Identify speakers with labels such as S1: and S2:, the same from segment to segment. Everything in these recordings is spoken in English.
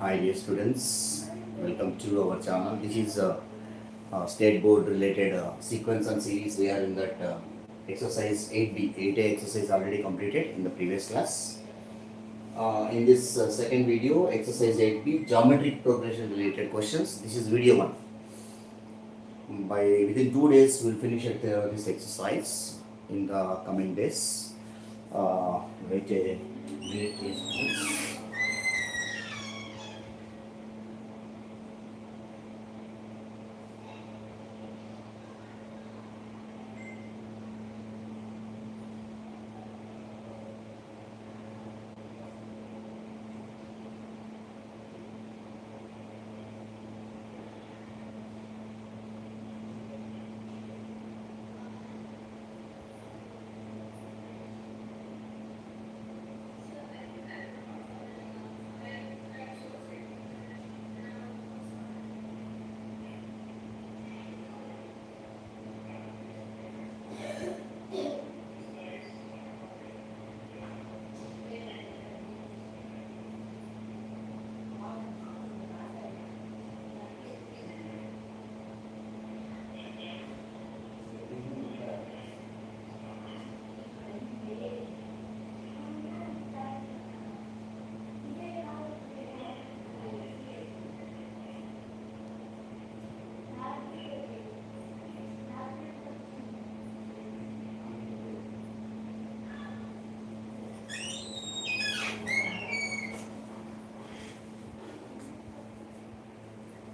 S1: Hi dear students, welcome to our channel. This is state board related sequence and series. We are in that exercise 8B, 8A exercise already completed in the previous class. In this second video, exercise 8B, geometric progression related questions. This is video 1. Within 2 days, we will finish this exercise in the coming days. Wait a minute, please.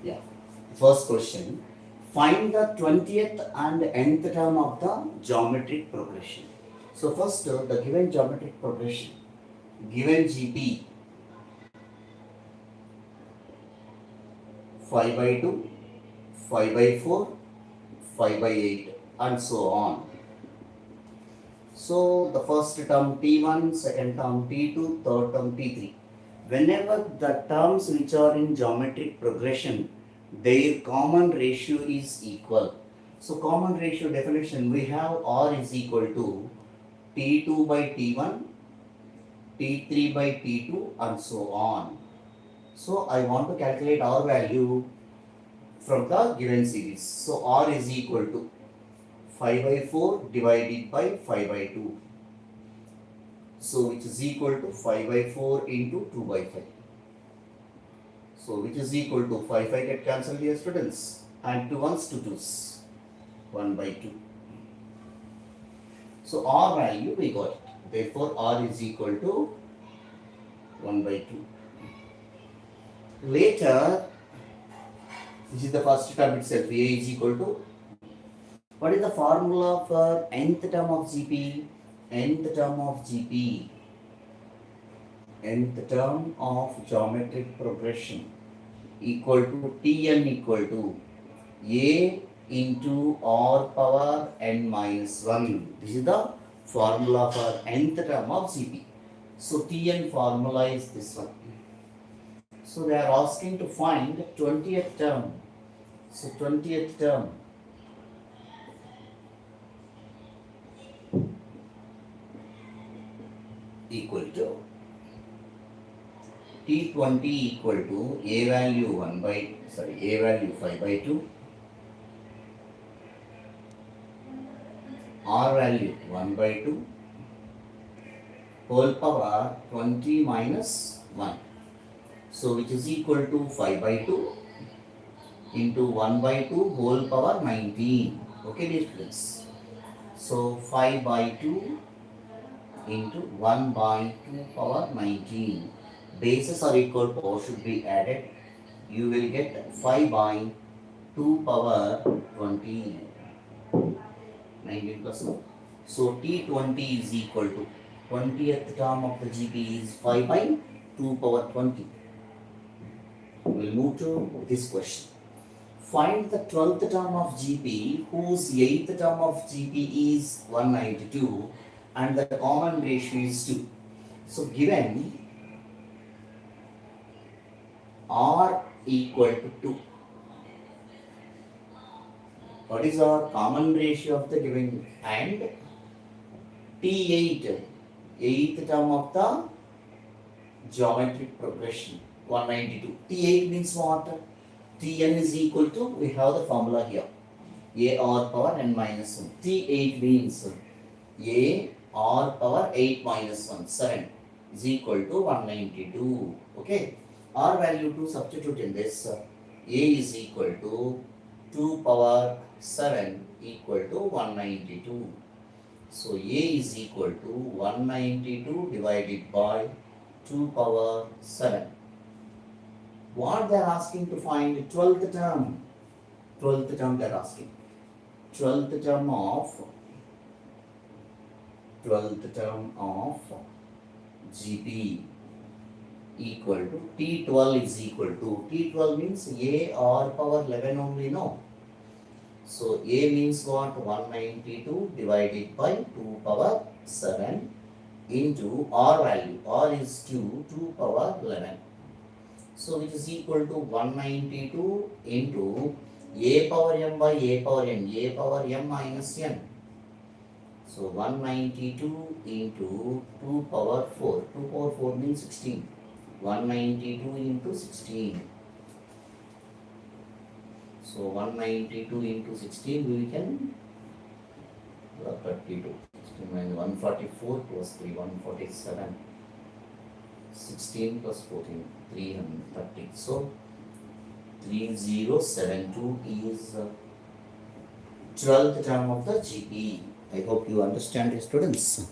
S1: Yeah. First question. Find the 20th and nth term of the geometric progression. So first, the given geometric progression, given GP 5 by 2, 5 by 4, 5 by 8 and so on. So the first term T1, second term T2, third term T3. Whenever the terms which are in geometric progression, their common ratio is equal. So common ratio definition, we have R is equal to T2 by T1, T3 by T2 and so on. So I want to calculate R value from the given series. So R is equal to 5 by 4 divided by 5 by 2. So which is equal to 5 by 4 into 2 by 5. So which is equal to 5 get cancelled here students, and 2 ones 2 2s, 1 by 2. So R value we got it. Therefore R is equal to 1 by 2. Later, this is the first term itself, A is equal to, what is the formula for nth term of GP? Nth term of GP, nth term of geometric progression equal to Tn equal to A into R power n minus 1. This is the formula for nth term of GP. So Tn formula is this one. So they are asking to find 20th term. So 20th term equal to T20 equal to A value 5 by 2, R value 1 by 2, whole power 20 minus 1. So which is equal to 5 by 2 into 1 by 2 whole power 19. Okay dear students. So 5 by 2 into 1 by 2 power 19. Bases are equal, power should be added. You will get 5 by 2 power 20. 19 plus 1. So T20 is equal to 20th term of the GP is 5 by 2 power 20. We will move to this question. Find the 12th term of GP whose 8th term of GP is 192 and the common ratio is 2. So given R equal to 2, what is our common ratio of the given, and T8, 8th term of the geometric progression. 192. T8 means what? Tn is equal to, we have the formula here, a r power n minus 1. T8 means a r power 8 minus 1, 7 is equal to 192. Okay. R value to substitute in this. A is equal to 2 power 7 equal to 192. So A is equal to 192 divided by 2 power 7. What they are asking to find? 12th term. 12th term they are asking. 12th term of GP equal to T12 is equal to, T12 means A r power 11 only, no? So A means what? 192 divided by 2 power 7 into R value. R is 2 power 11. So which is equal to 192 into A power m by A power n, A power m minus n. So 192 into 2 power 4. 2 power 4 means 16. 192 into 16. So 192 into 16 we can 32. 16 minus 144 plus 3, 147. 16 plus 14, 330. So 3072 is 12th term of the GP. I hope you understand it, students.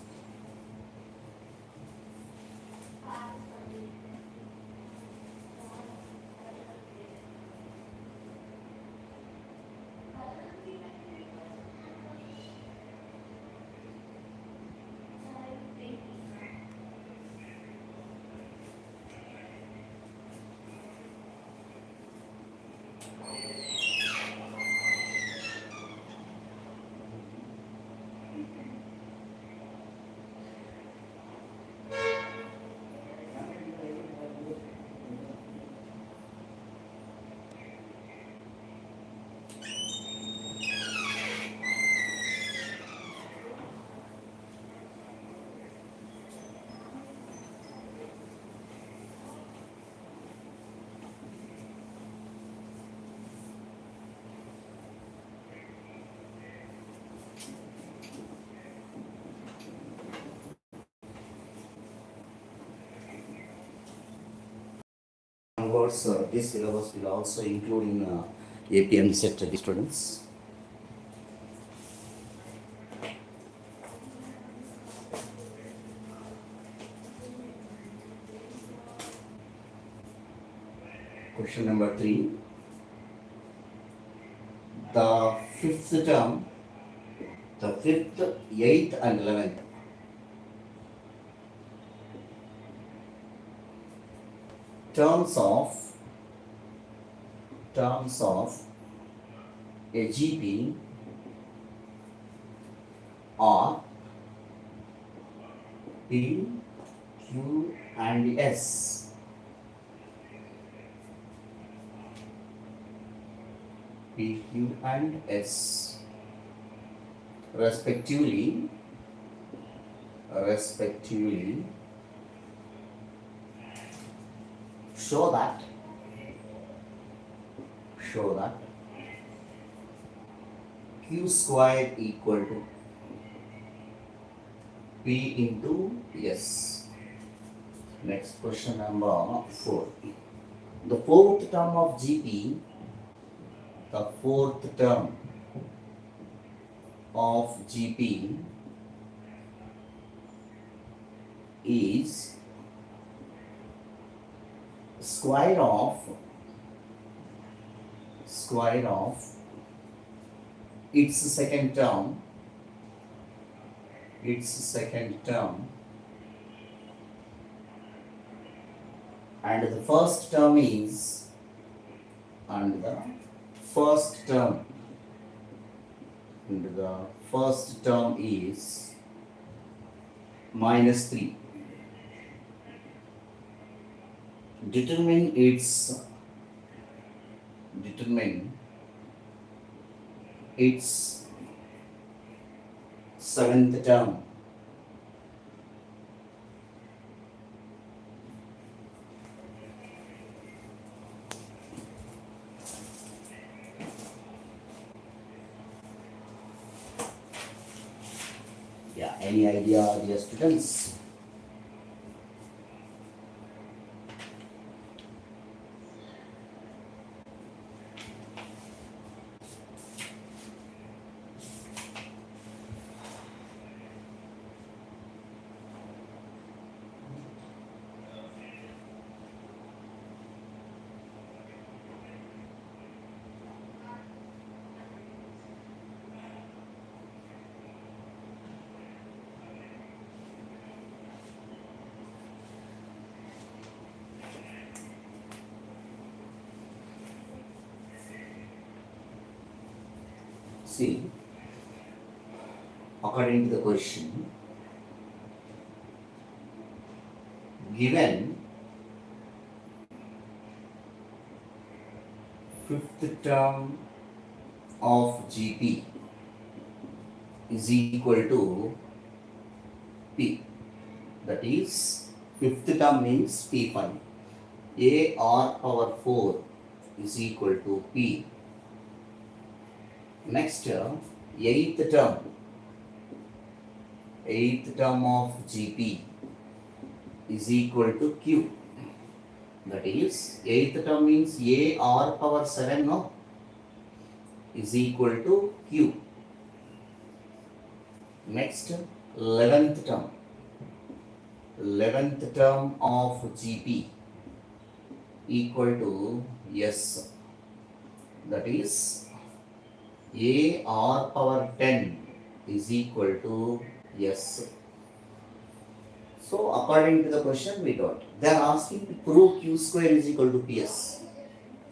S1: Onwards, this syllabus will also include in APM set students. Question number 3. The fifth term, the 5th, 8th and 11th terms of a GP are P, Q and S. P, Q and S respectively show that Q square equal to P into S. Next question number 4. The 4th term of GP, the 4th term of GP is square of its second term and the first term is minus 3. Determine its seventh term. Any idea, dear students? See, according to the question, given fifth term of GP is equal to P. That is, fifth term means P fine. A r power 4 is equal to P. Next, eighth term of GP is equal to Q. That is, eighth term means A r power 7 no, is equal to Q. Next, 11th term of GP equal to S. That is, A r power 10 is equal to S. So according to the question we got, they are asking to prove Q square is equal to PS.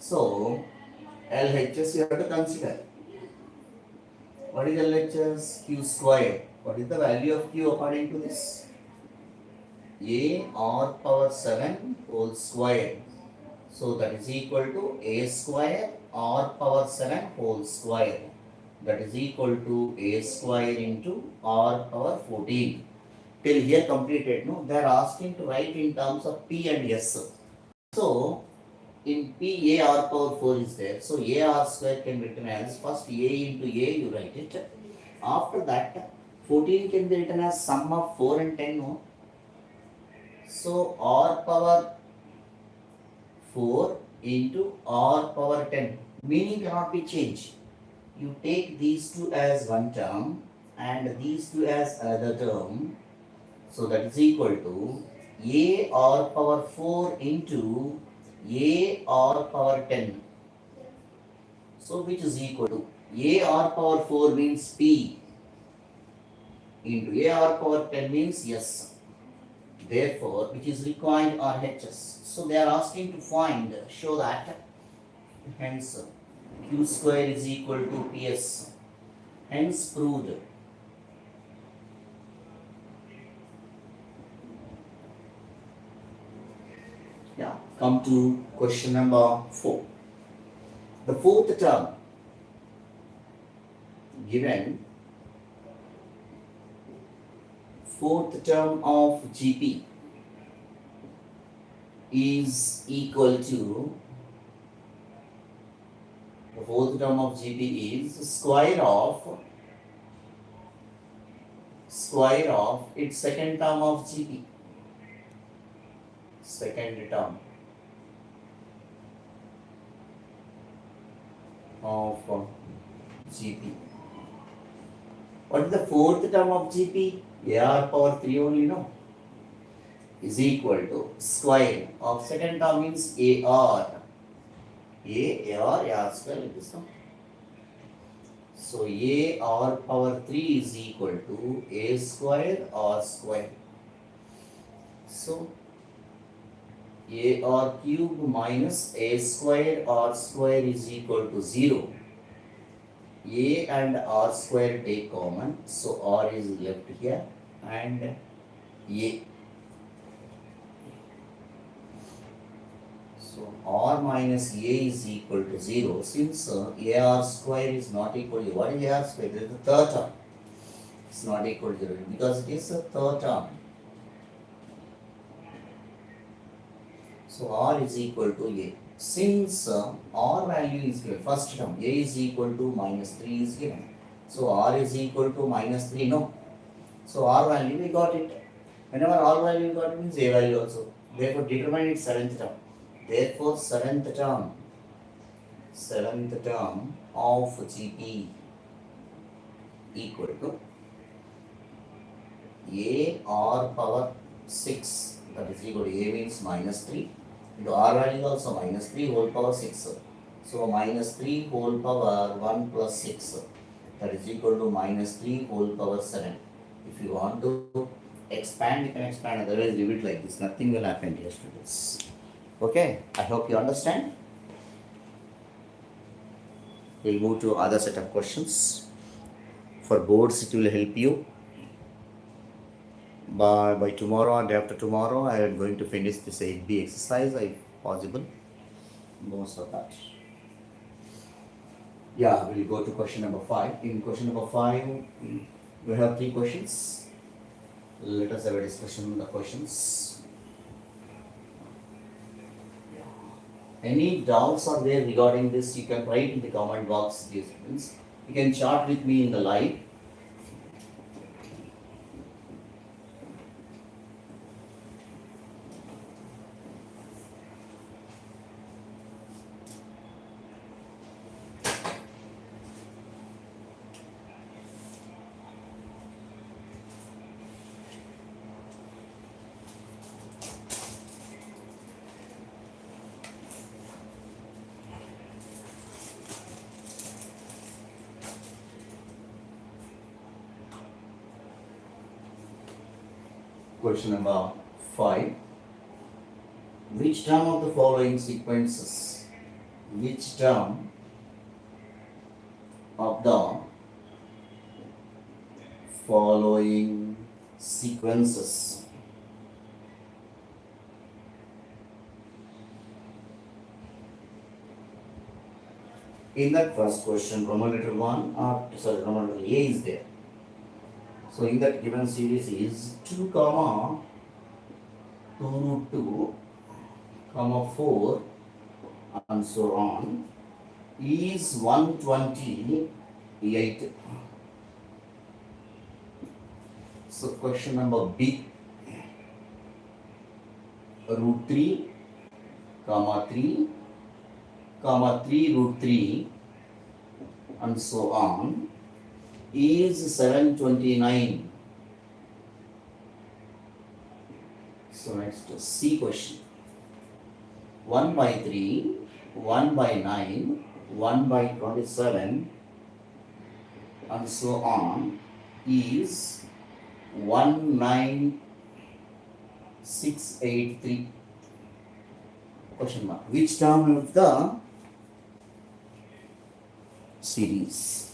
S1: So LHS you have to consider. What is LHS? Q square. What is the value of Q according to this? A r power 7 whole square. So that is equal to A square r power 7 whole square. That is equal to A square into r power 14. Till here completed, no? They are asking to write in terms of P and S. So, in P, A r power 4 is there. So, A r square can be written as first A into A, you write it. After that, 14 can be written as sum of 4 and 10, no? So, r power 4 into r power 10. Meaning cannot be changed. You take these two as one term and these two as another term. So that is equal to A r power 4 into A r power 10. So which is equal to A r power 4 means P into A r power 10 means S. Therefore, which is required RHS. So they are asking to find, show that, hence Q square is equal to PS. Hence proved. Yeah, come to question number 4. The fourth term given, fourth term of GP is equal to, the fourth term of GP is square of its second term of GP. Second term of GP. What is the fourth term of GP? AR power 3 only, no? Is equal to square of second term means AR. AR square like this, no? So AR power 3 is equal to A square R square. So AR cube minus A square R square is equal to 0. A and R square take common, so R is left here and A. So R minus A is equal to 0. Since AR square is not equal to, what is AR square? It is the third term. It's not equal to 0 because it is a third term. So R is equal to A. Since R value is given, first term A is equal to minus 3 is given. So R is equal to minus 3, no? So R value we got it. Whenever R value we got it means A value also. Therefore determine its seventh term. Therefore seventh term of GP equal to A R power 6, that is equal to A means minus 3 into R value also minus 3 whole power 6. So minus 3 whole power 1 plus 6, that is equal to minus 3 whole power 7. If you want to expand, you can expand, otherwise leave it like this. Nothing will happen, dear students. Okay, I hope you understand. We'll move to other set of questions. For boards, it will help you. By tomorrow or day after tomorrow, I am going to finish this 8B exercise if possible. Most of that. Yeah, we'll go to question number 5. In question number 5, we have 3 questions. Let us have a discussion on the questions. Any doubts are there regarding this? You can write in the comment box, dear students. You can chat with me in the live. Question number 5. Which term of the following sequences? Which term of the following sequences in that first question, Roman letter 1 Roman letter A is there. So in that given series is 2 comma 2 root 2 comma 4 and so on is 128. So question number B, root 3 comma 3 comma 3 root 3 and so on is 729. So next C question. 1 by 3, 1 by 9, 1 by 27 and so on is 19683. Question mark. Which term of the series?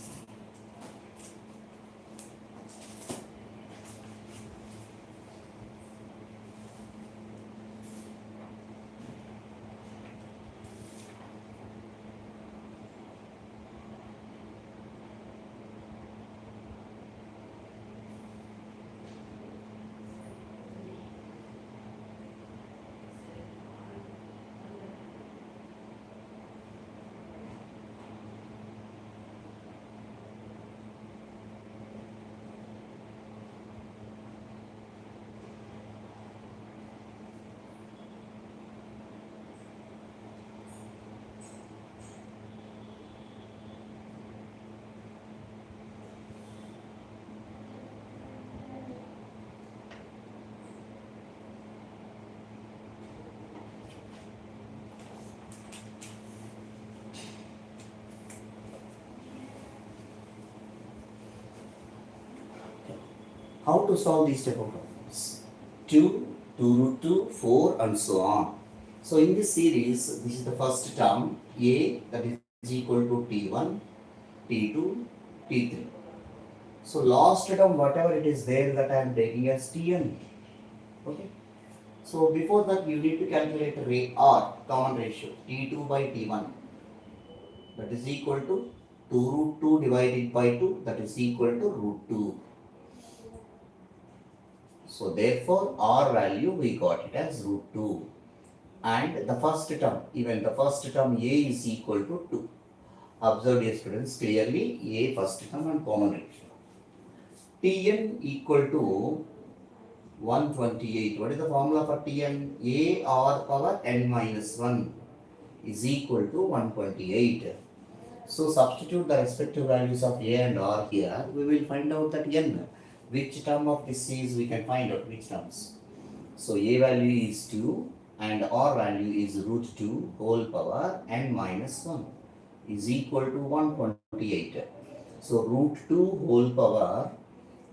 S1: How to solve these type of problems? 2, 2 root 2, 4 and so on. So in this series, this is the first term, A, that is equal to T1, T2, T3. So last term, whatever it is there, that I am taking as Tn. Okay. So before that, you need to calculate R, common ratio, T2 by T1. That is equal to 2 root 2 divided by 2, that is equal to root 2. So therefore, R value we got it as root 2. And the first term, even the first term A is equal to 2. Observe, dear students, clearly A first term and common ratio. Tn equal to 128. What is the formula for Tn? A r power n minus 1 is equal to 128. So substitute the respective values of A and R here. We will find out that n. Which term of this is, we can find out which terms. So A value is 2 and R value is root 2 whole power n minus 1 is equal to 128. So root 2 whole power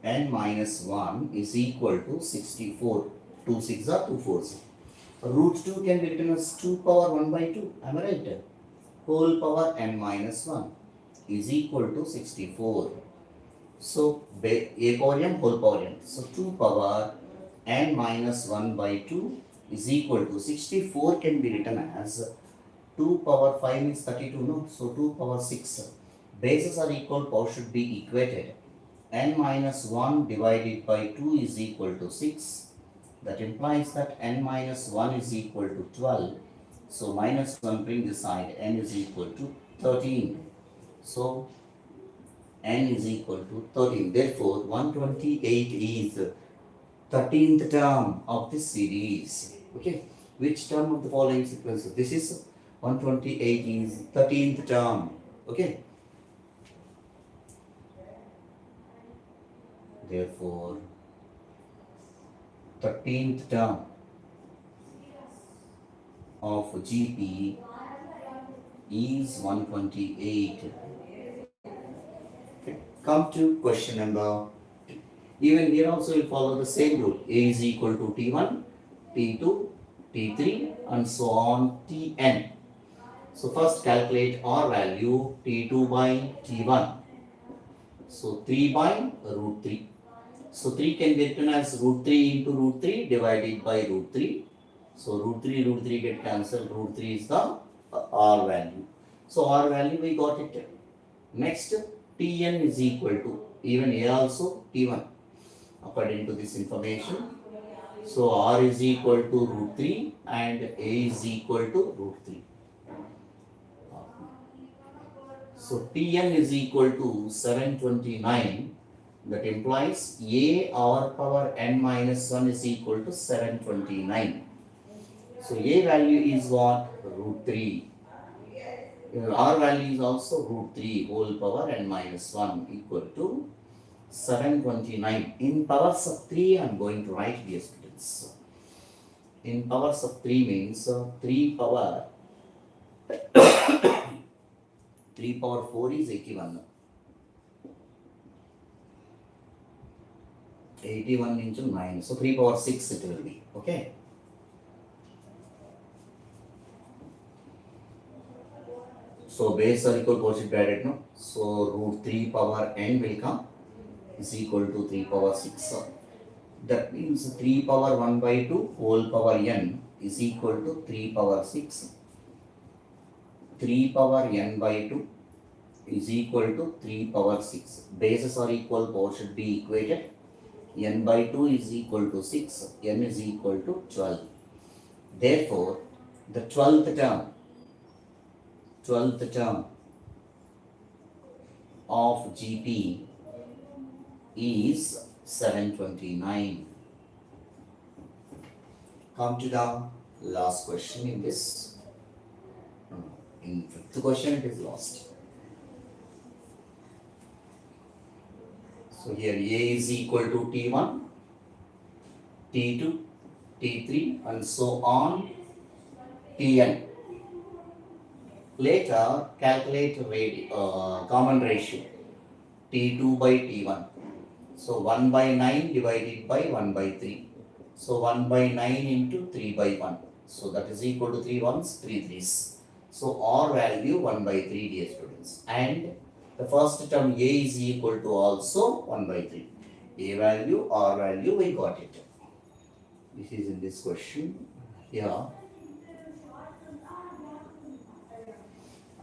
S1: n minus 1 is equal to 64. 2 6 are 2 4s. Root 2 can be written as 2 power 1 by 2. Am I right? Whole power n minus 1 is equal to 64. So A power m whole power n. So 2 power n minus 1 by 2 is equal to 64 can be written as 2 power 5 means 32, no? So 2 power 6. Bases are equal, power should be equated. N minus 1 divided by 2 is equal to 6. That implies that n minus 1 is equal to 12. So minus 1 bring this side, n is equal to 13. So n is equal to 13. Therefore 128 is 13th term of this series. Okay, which term of the following sequence? This is 128 is 13th term. Okay, therefore 13th term of GP is 128. Okay. Come to question number. Even here also will follow the same rule. A is equal to T1, T2, T3 and so on Tn. So first calculate R value T2 by T1. So 3 by root 3. So 3 can be written as root 3 into root 3 divided by root 3. So root 3 get cancelled. Root 3 is the R value. So R value we got it. Next Tn is equal to, even here also T1 according to this information. So R is equal to root 3 and A is equal to root 3. So Tn is equal to 729. That implies A R power n minus 1 is equal to 729. So A value is what? Root 3. R value is also root 3 whole power n minus 1 equal to 729. In powers of 3 I am going to write, dear students. In powers of 3 means 3 power 3 power 4 is 81. 81 into 9. So 3 power 6 it will be. Okay. So base are equal, both should be added, no? So root 3 power n will come is equal to 3 power 6. That means 3 power 1 by 2 whole power n is equal to 3 power 6. 3 power n by 2 is equal to 3 power 6. Bases are equal, both should be equated. N by 2 is equal to 6. N is equal to 12. Therefore, the 12th term of GP is 729. Come to the last question in this. In fifth question it is lost. So here A is equal to T1, T2, T3 and so on Tn. Later calculate common ratio T2 by T1. So 1 by 9 divided by 1 by 3. So 1 by 9 into 3 by 1. So that is equal to 3 1s, 3 3s. So R value 1 by 3, dear students. And the first term A is equal to also 1 by 3. A value, R value, we got it. This is in this question. Yeah.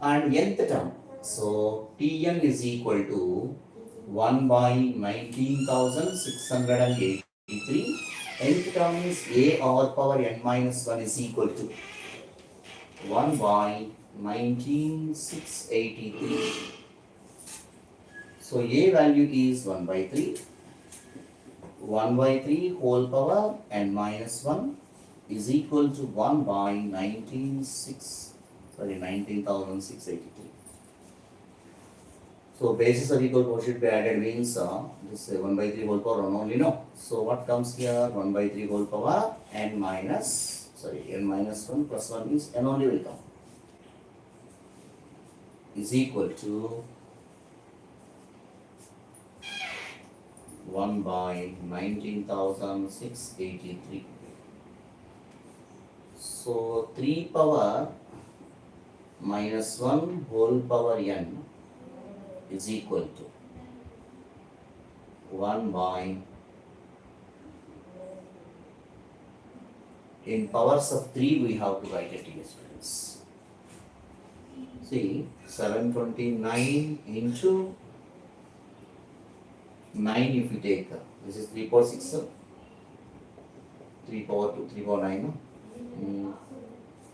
S1: And nth term. So Tn is equal to 1 by 19,683. Nth term is A R power n minus 1 is equal to 1 by 19,683. So A value is 1 by 3 1 by 3 whole power n minus 1 is equal to 1 by 19,683. So basis of equal power should be added means this 1 by 3 whole power 1 only, no. So what comes here? 1 by 3 whole power n minus 1 plus 1 means n only will come, is equal to 1 by 19,683. So 3 power minus 1 whole power n is equal to 1 by, in powers of 3 we have to write it here, students. See, 729 into 9 if you take, this is 3 power 6, 3 power 2, 3 power 9, no?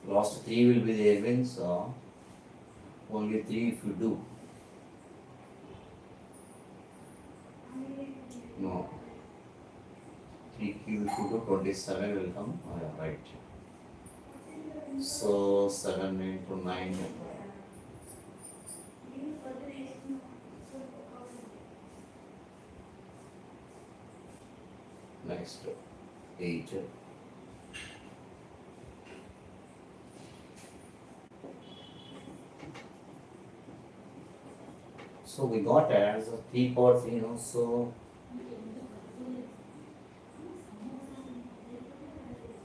S1: Last 3 will be there means only 3 if you do. No. 3 cube if you do 27 will come. Oh, yeah, right. So 7 into 9. Next 8. So we got as 3 power 3, you know, so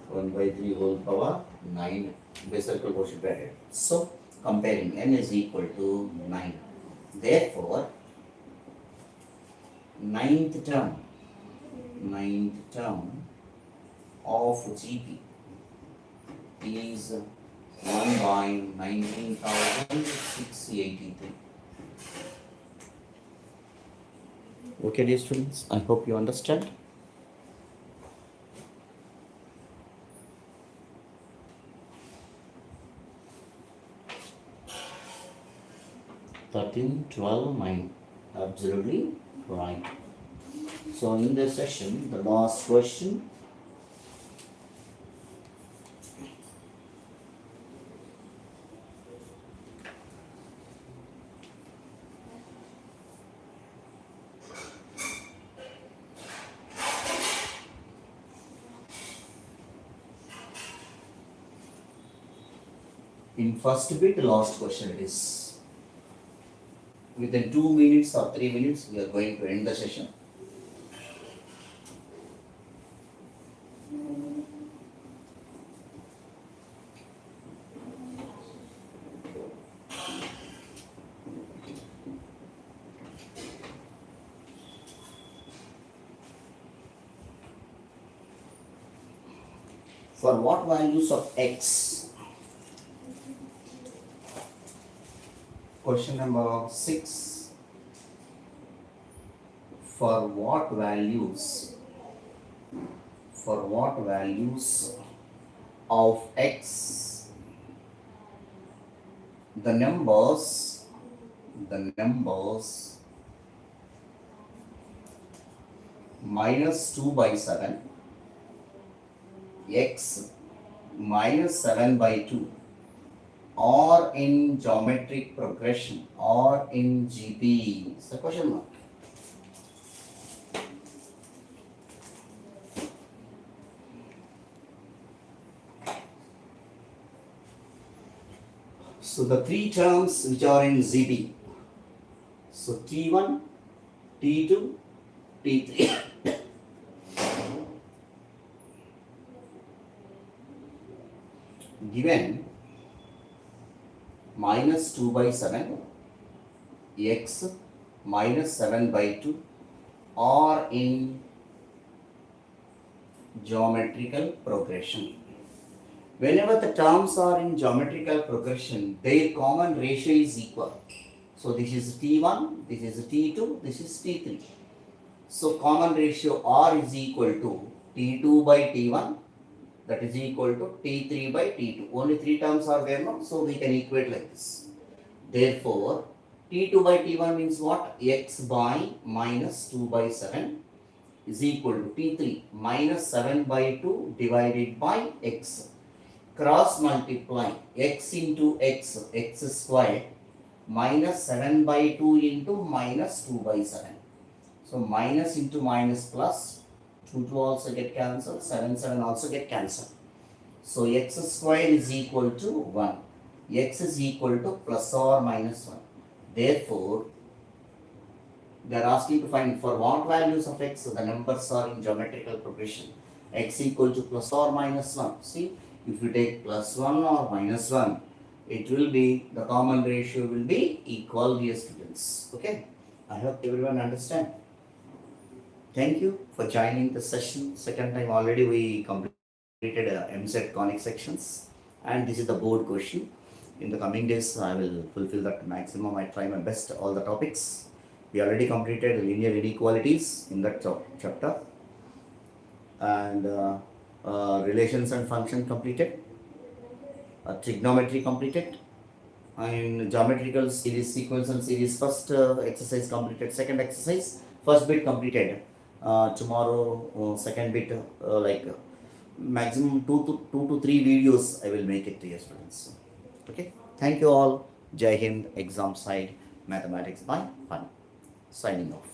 S1: 1 by 3 whole power 9 base circle power should be added. So comparing n is equal to 9. Therefore, ninth term of GP is 1 by 19,683. Okay, dear students, I hope you understand. Thirteen, 12, 9. Absolutely right. So in this session, the last question. In first bit, last question it is. Within 2 minutes or 3 minutes, we are going to end the session. For what values of x? Question number 6. For what values of x the numbers minus 2 by 7, x minus 7 by 2 or in geometric progression or in GP? It's the question mark. So the 3 terms which are in ZB, so T1, T2, T3. Given minus 2 by 7, x minus 7 by 2 or in geometrical progression. Whenever the terms are in geometrical progression, their common ratio is equal. So this is T1, this is T2, this is T3. So common ratio R is equal to T2 by T1, that is equal to T3 by T2. Only 3 terms are there now, so we can equate like this. Therefore, T2 by T1 means what? X by minus 2 by 7 is equal to T3 minus 7 by 2 divided by x. Cross multiply x into x, x square minus 7 by 2 into minus 2 by 7. So minus into minus plus, 2 also get cancelled, 7 also get cancelled. So x square is equal to 1. X is equal to plus or minus 1. Therefore, they are asking to find for what values of x the numbers are in geometrical progression. X equal to plus or minus 1. See, if you take plus 1 or minus 1, it will be, the common ratio will be equal, dear students. Okay, I hope everyone understand. Thank you for joining the session. Second time already we completed 𝐸𝐶 conic sections, and this is the board question. In the coming days I will fulfill that maximum. I try my best all the topics. We already completed linear inequalities in that chapter, and relations and function completed, trigonometry completed, and geometrical series, sequence and series first exercise completed, second exercise first bit completed. Tomorrow second bit, like maximum 2 to 3 videos I will make it to your students. Okay, thank you all. Jai Hind. Exam side mathematics by Fun. Signing off.